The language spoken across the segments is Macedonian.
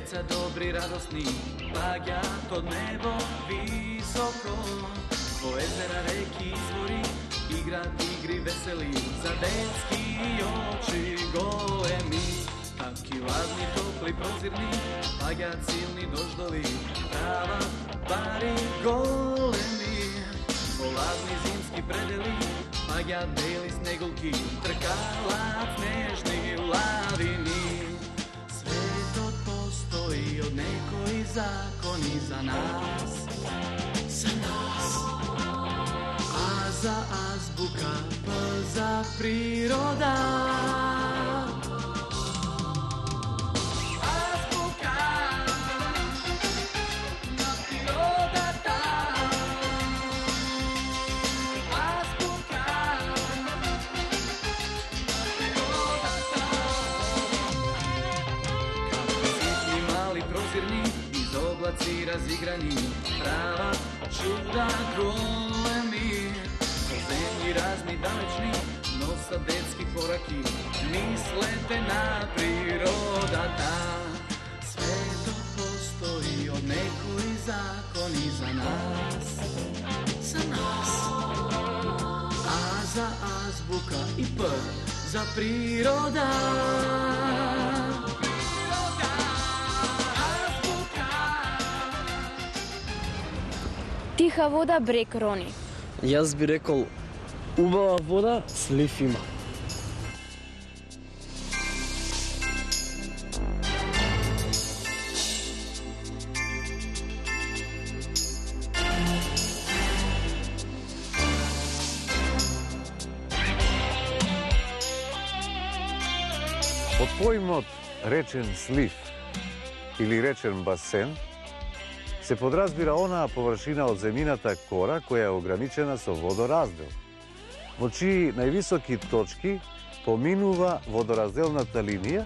Deca dobri, radosni, pagjat od nebo visoko. Po ezera, reki, izvori, igrat igri veseli, za detski oči golemi. Taki ladni, topli, prozirni, pagjat silni, doždovi, trava, pari golemi. Poladni zimski predeli, pagjat beli snegulki, trkalac nežni u lavini. Svet postoji od nekoj zakoni za nas, za nas. A za azbuka, P za priroda. Oblaci razigrani, prava čuda golemi. Po zemlji razni dalečni, nosa detski koraki, mislete na priroda ta. Sve to postoji od nekoj zakoni za nas, za nas. A za azbuka i P za priroda. Тиха вода, брег рони. Јас би рекол, убава вода, слив има. Под поимот речен слив или речен басен се подразбира онаа површина од земјината кора која е ограничена со водораздел, во чии највисоки точки поминува водоразделната линија,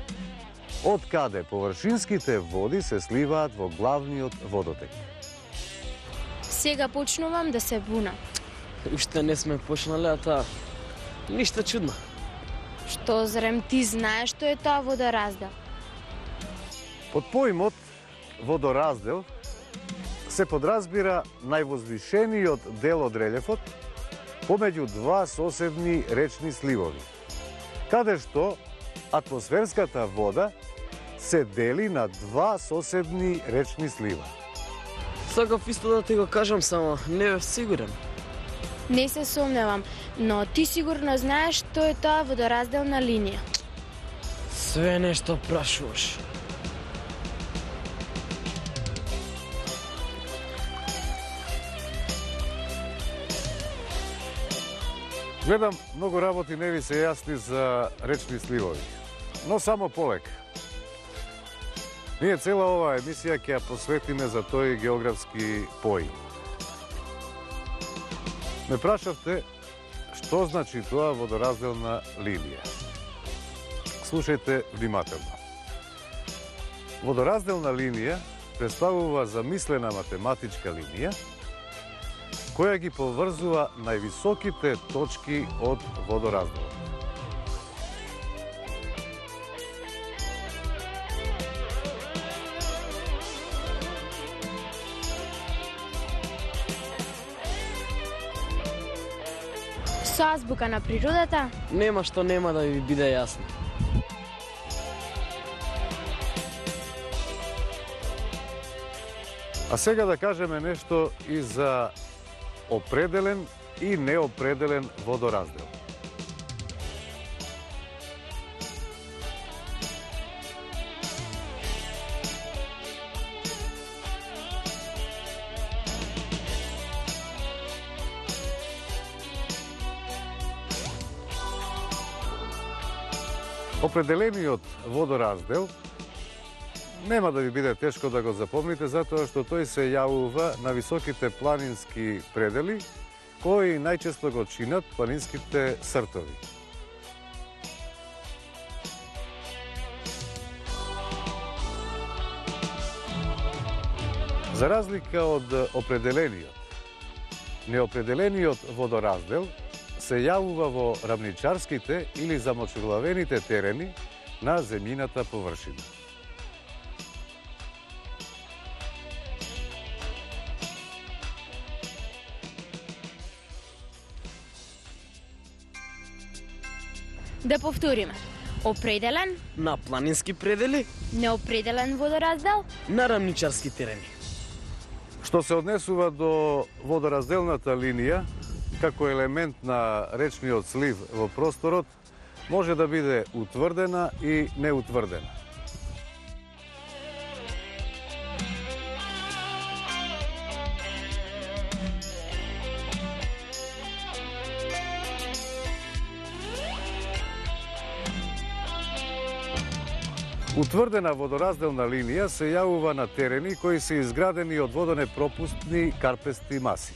од каде површинските води се сливаат во главниот водотек. Сега почнувам да се буна. Уште не сме почнале, а таа ништо чудно. Што зрем ти знаеш што е тоа водораздел? Под поимот водораздел се подразбира највозвишениот дел од релјефот помеѓу два соседни речни сливови, каде што атмосферската вода се дели на два соседни речни слива. Сакав исто да ти го кажам, само не бев сигурен. Не се сомневам, но ти сигурно знаеш што е тоа водоразделна линија. Све нешто прашуваш. Гледам, многу работи не ви се јасни за речни сливови, но само полека. Ние цела оваа емисија ќе ја посветиме за тој географски поим. Ме прашавте што значи тоа водоразделна линија. Слушајте внимателно. Водоразделна линија представува замислена математичка линија која ги поврзува највисоките точки од водоразделот. Со азбука на природата? Нема што нема да ви биде јасно. А сега да кажеме нешто и за определен и неопределен водораздел. Определениот водораздел нема да ви биде тешко да го запомните, затоа што тој се јавува на високите планински предели, кои најчесто го чинат планинските сртови. За разлика од определениот, неопределениот водораздел се јавува во рамничарските или замочуглавените терени на земјината површина. Да повториме. Определен, На планински предели, неопределен водораздел, на рамничарски терени. Што се однесува до водоразделната линија, како елемент на речниот слив во просторот, може да биде утврдена и неутврдена. Утврдена водоразделна линија се јавува на терени кои се изградени од водонепропустни карпести маси.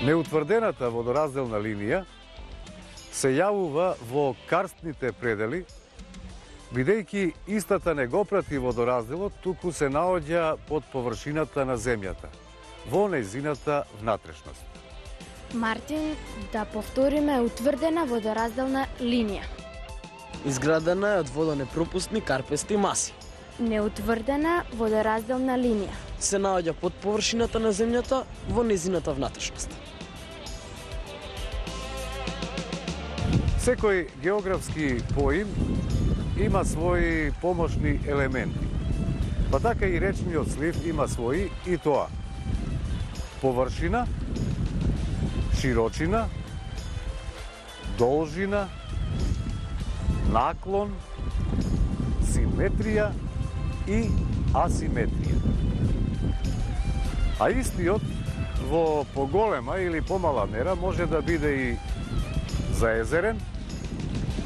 Неутврдената водоразделна линија се јавува во карстните предели, бидејќи истата не го прати водоразделот, туку се наоѓа под површината на земјата, во нејзината внатрешност. Мартин, да повториме утврдена водоразделна линија. Изградена е од водонепропустни карпести маси. Неутврдена водоразделна линија. Се наоѓа под површината на земјата во нејзината внатрешност. Секој географски поим има своји помошни елементи. Па така и речниот слив има своји, и тоа: површина, широчина, должина, наклон, симетрија и асиметрија. А истиот во поголема или помала мера може да биде и заезерен,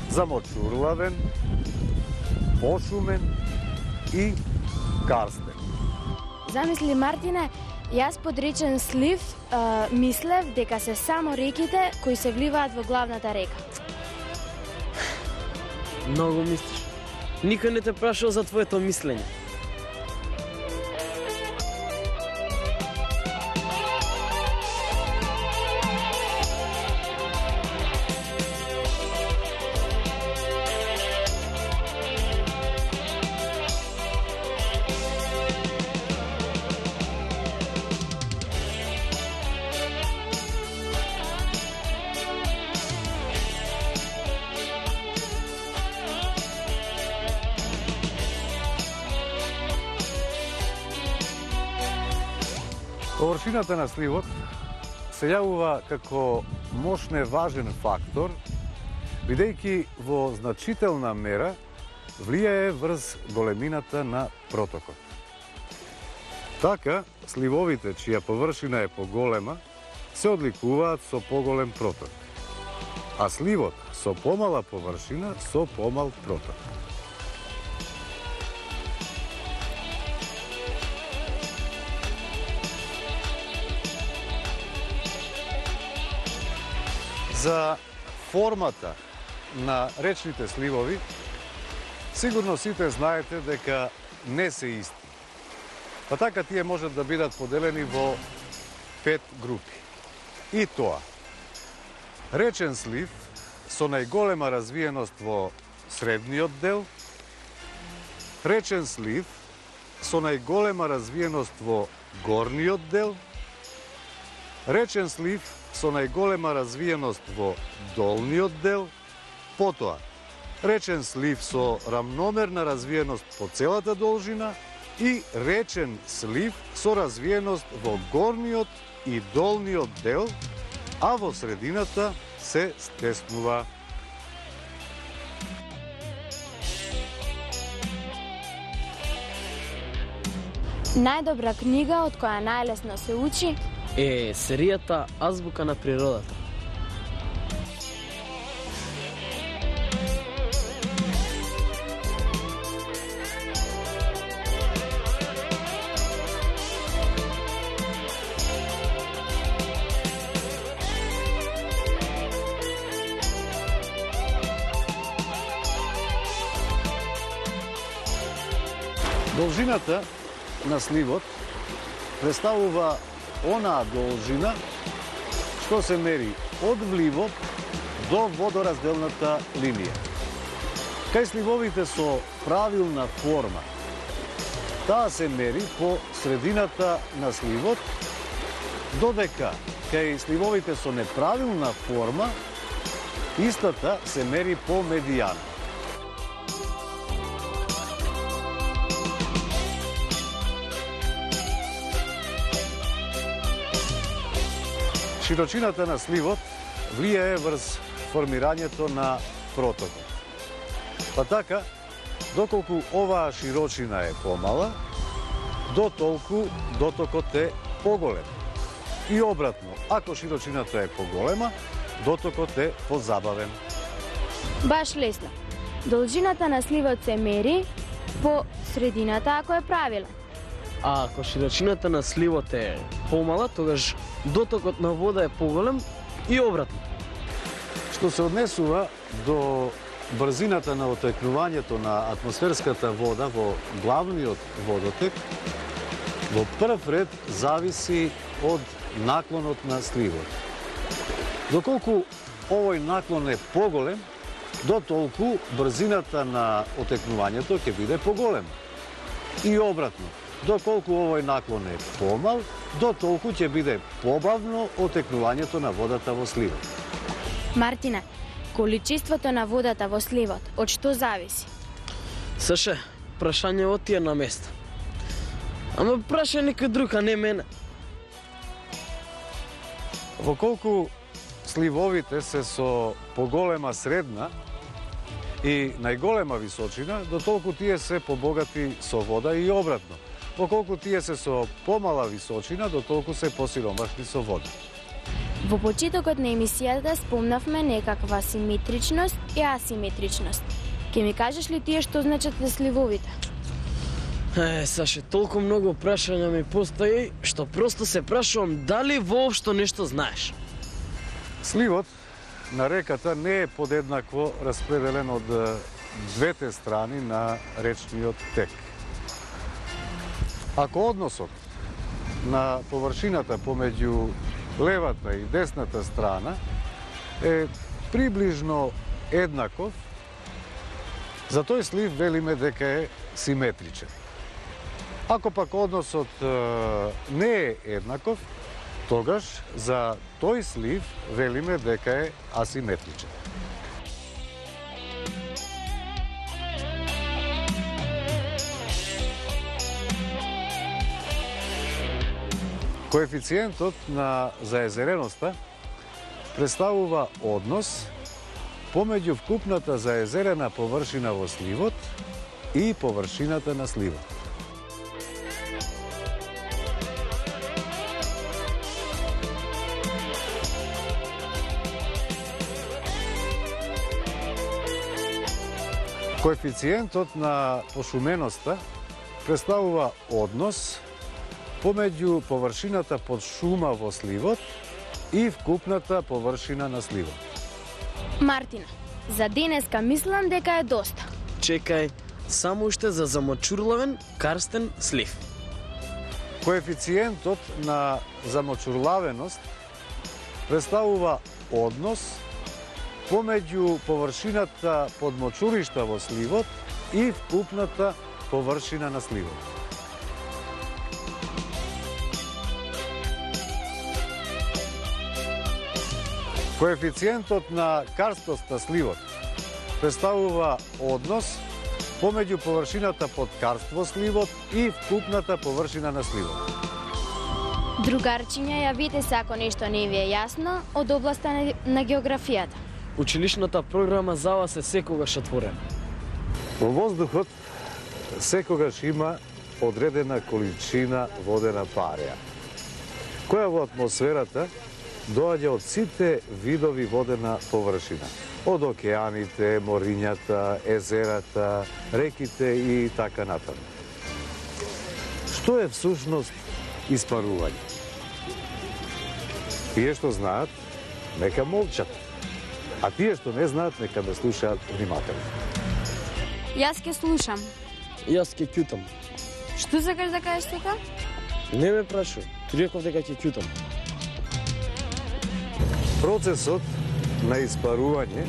замочурлавен, пошумен и карстен. Замисли, Мартине, јас под речен слив мислев дека се само реките кои се вливаат во главната река. Многу мислиш. Никој не те прашал за твоето мислење. Површината на сливот се јавува како мошне важен фактор, бидејќи во значителна мера влијае врз големината на протокот. Така, сливовите чија површина е поголема се одликуваат со поголем проток, а сливот со помала површина со помал проток. За формата на речните сливови, сигурно сите знаете дека не се исти. Па така тие можат да бидат поделени во 5 групи. И тоа: речен слив со најголема развиеност во средниот дел, речен слив со најголема развиеност во горниот дел, речен слив со најголема развиеност во долниот дел, потоа речен слив со рамномерна развиеност по целата должина и речен слив со развиеност во горниот и долниот дел, а во средината се стеснува. Најдобра книга од која најлесно се учи Е серијата Азбука на природата. Должината на сливот представува онаа должина што се мери од вливот до водоразделната линија. Кај сливовите со правилна форма таа се мери по средината на сливот, додека кај сливовите со неправилна форма, истата се мери по медијана. Широчината на сливот влијае врз формирањето на протокот. Па така, доколку оваа широчина е помала, дотолку дотокот е поголем. И обратно, ако широчината е поголема, дотокот е позабавен. Баш лесно. Должината на сливот се мери по средината ако е правилен. А ако широчината на сливот е помала, тогаш дотокот на вода е поголем и обратно. Што се однесува до брзината на отекнувањето на атмосферската вода во главниот водотек, во прв ред зависи од наклонот на сливот. Доколку овој наклон е поголем, дотолку брзината на отекнувањето ќе биде поголема. И обратно, доколку овој наклон е помал, дотолку ќе биде побавно отекнувањето на водата во сливот. Мартине, количеството на водата во сливот, од што зависи? Саше, прашањето ти е на место. Ама праша некој друг, а не мене. Во колку сливовите се со поголема средна и најголема височина, дотолку тие се побогати со вода и обратно. Во колку тие се со помала височина, дотолку се посиромашни со вода. Во почетокот на емисијата спомнавме некаква симетричност и асиметричност. Ке ми кажеш ли тие што значат сливовите? Саше, толку многу прашања ми постои, што просто се прашувам дали воопшто нешто знаеш. Сливот на реката не е подеднакво распределен од двете страни на речниот тек. Ако односот на површината помеѓу левата и десната страна е приближно еднаков, за тој слив велиме дека е симетричен. Ако пак односот не е еднаков, тогаш за тој слив велиме дека е асиметричен. Коефициентот на заезереноста представува однос помеѓу вкупната заезерена површина во сливот и површината на сливот. Коефициентот на пошуменоста представува однос помеѓу површината под шума во сливот и вкупната површина на сливот. Мартина, за денеска мислам дека е доста. Чекај, само уште за замочурлавен карстен слив. Коефициентот на замочурлавеност представува однос помеѓу површината под мочуришта во сливот и вкупната површина на сливот. Коефициентот на карстост на сливот представува однос помеѓу површината под карст во сливот и вкупната површина на сливот. Другарчиња, јавите се ако нешто не ви е јасно од областа на географијата. Училишната програма за вас е секогаш отворена. Во воздухот секогаш има одредена количина водена пареја, која во атмосферата доаѓа од сите видови водена површина. Од океаните, морињата, езерата, реките и така натаму. Што е всушност испарување? Тие што знаат, нека молчат. А тие што не знаат, нека ме слушаат внимателно. Јас ке слушам. Јас ке ќутам. Што сакаш да кажеш сега? Не ме прашувај, ти реков дека ќе ќутам. Процесот на испарување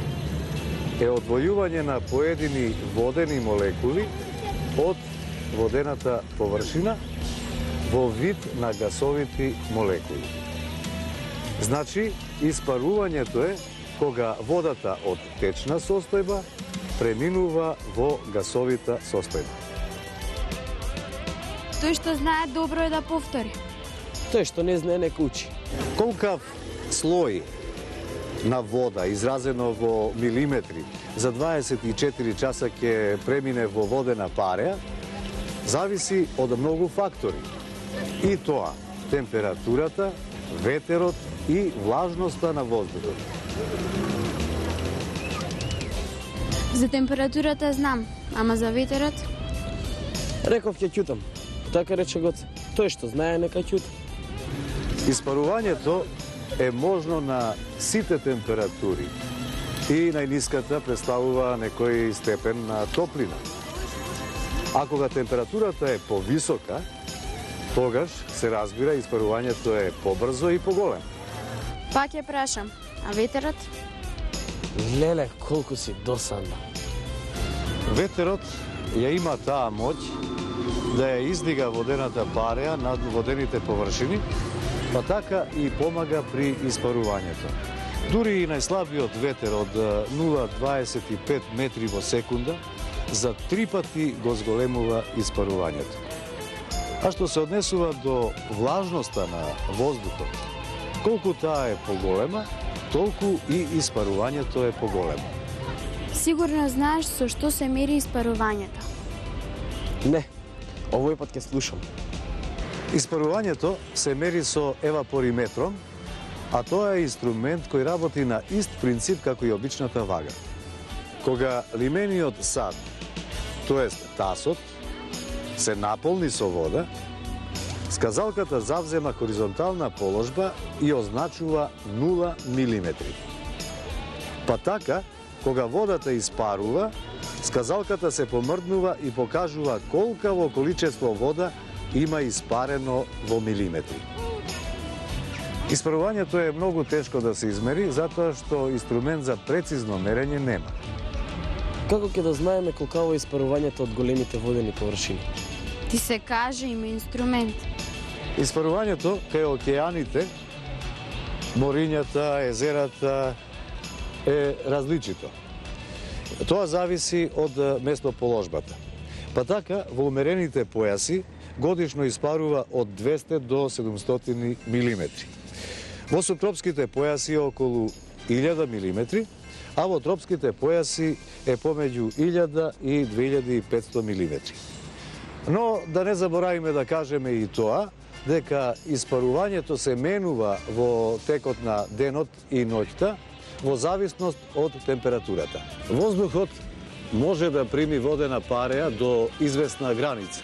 е одвојување на поедини водени молекули од водената површина во вид на гасовити молекули. Значи, испарувањето е кога водата од течна состојба преминува во гасовита состојба. Тој што знае добро е да повтори. Тој што не знае нека учи. Колкав слој на вода, изразено во милиметри, за 24 часа ќе премине во водена пареја, зависи од многу фактори. И тоа, температурата, ветерот и влажноста на воздухот. За температурата знам, ама за ветерот? Реков ќе ќутам. Така рече Гоце. Тој што знае нека ќута. Испарувањето е можно на сите температури и најниската представува некој степен на топлина. А кога температурата е повисока, тогаш се разбира испарувањето е побрзо и поголемо. Пак ја прашам, а ветерот? Леле, колку си досадна. Ветерот ја има таа моќ да ја издига водената пареја над водените површини, па така и помага при испарувањето. Дури и најслабиот ветер од 0,25 метри во секунда за 3 пати го зголемува испарувањето. А што се однесува до влажноста на воздухот, колку таа е поголема, толку и испарувањето е поголемо. Сигурно знаеш со што се мери испарувањето. Не, овој пат ќе слушам. Испарувањето се мери со евапориметром, а тоа е инструмент кој работи на ист принцип како и обичната вага. Кога лимениот сад, тоест тасот, се наполни со вода, сказалката завзема хоризонтална положба и означува 0 милиметри. Па така, кога водата испарува, сказалката се помрднува и покажува колкаво количество вода има испарено во милиметри. Испарувањето е многу тешко да се измери, затоа што инструмент за прецизно мерење нема. Како ќе да знаеме колкаво е испарувањето од големите водени површини? Ти се каже има инструмент. Испарувањето кај океаните, морињата, езерата е различито. Тоа зависи од местоположбата. Па така, во умерените појаси годишно испарува од 200 до 700 милиметри. Во субтропските појаси е околу 1000 милиметри, а во тропските појаси е помеѓу 1000 и 2500 милиметри. Но да не заборавиме да кажеме и тоа, дека испарувањето се менува во текот на денот и ноќта, во зависност од температурата. Воздухот може да прими водена пареја до известна граница.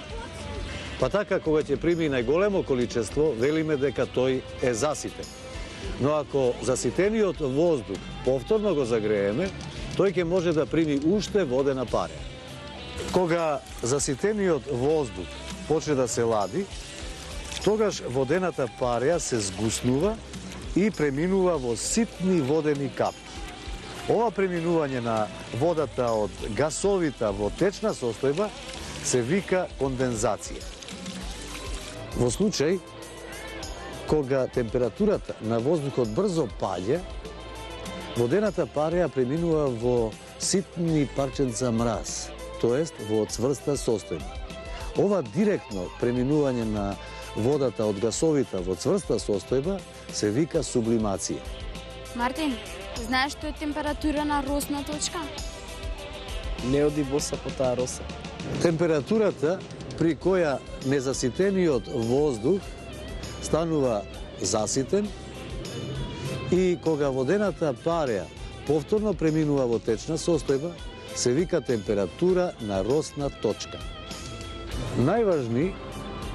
Па така, кога ќе прими најголемо количество, велиме дека тој е заситен. Но ако заситениот воздух повторно го загрееме, тој ќе може да прими уште водена пареја. Кога заситениот воздух почне да се лади, тогаш водената пареја се згуснува и преминува во ситни водени капки. Ова преминување на водата од гасовита во течна состојба се вика кондензација. Во случај кога температурата на воздухот брзо паѓа, водената пареја преминува во ситни парченца мраз, тоест во цврста состојба. Ова директно преминување на водата од гасовита во цврста состојба се вика сублимација. Мартин, знаеш што е температура на росна точка? Не оди боса по таа роса. Температурата при која незаситениот воздух станува заситен и кога водената пареја повторно преминува во течна состојба, се вика температура на росна точка. Најважни,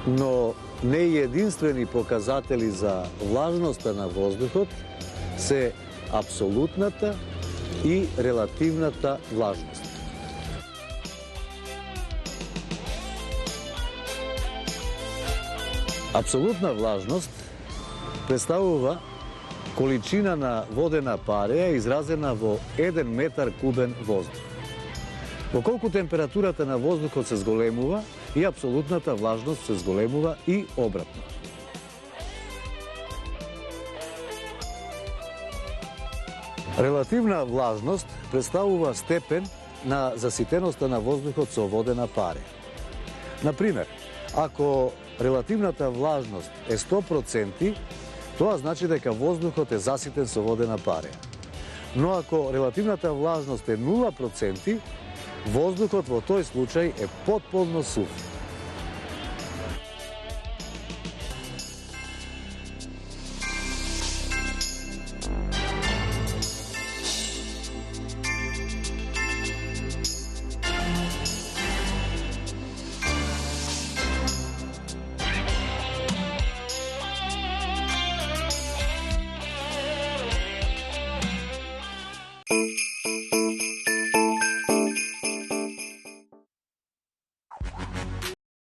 но не и единствени показатели за влажноста на воздухот се апсолутната и релативната влажност. Апсолутна влажност представува количина на водена пареја изразена во 1 метар кубен воздух. Во колку температурата на воздухот се зголемува, и апсолутната влажност се зголемува и обратно. Релативна влажност представува степен на заситеноста на воздухот со водена паре. Например, ако релативната влажност е 100%, тоа значи дека воздухот е заситен со водена паре. Но ако релативната влажност е 0%, воздухот во тој случај е потполно сув.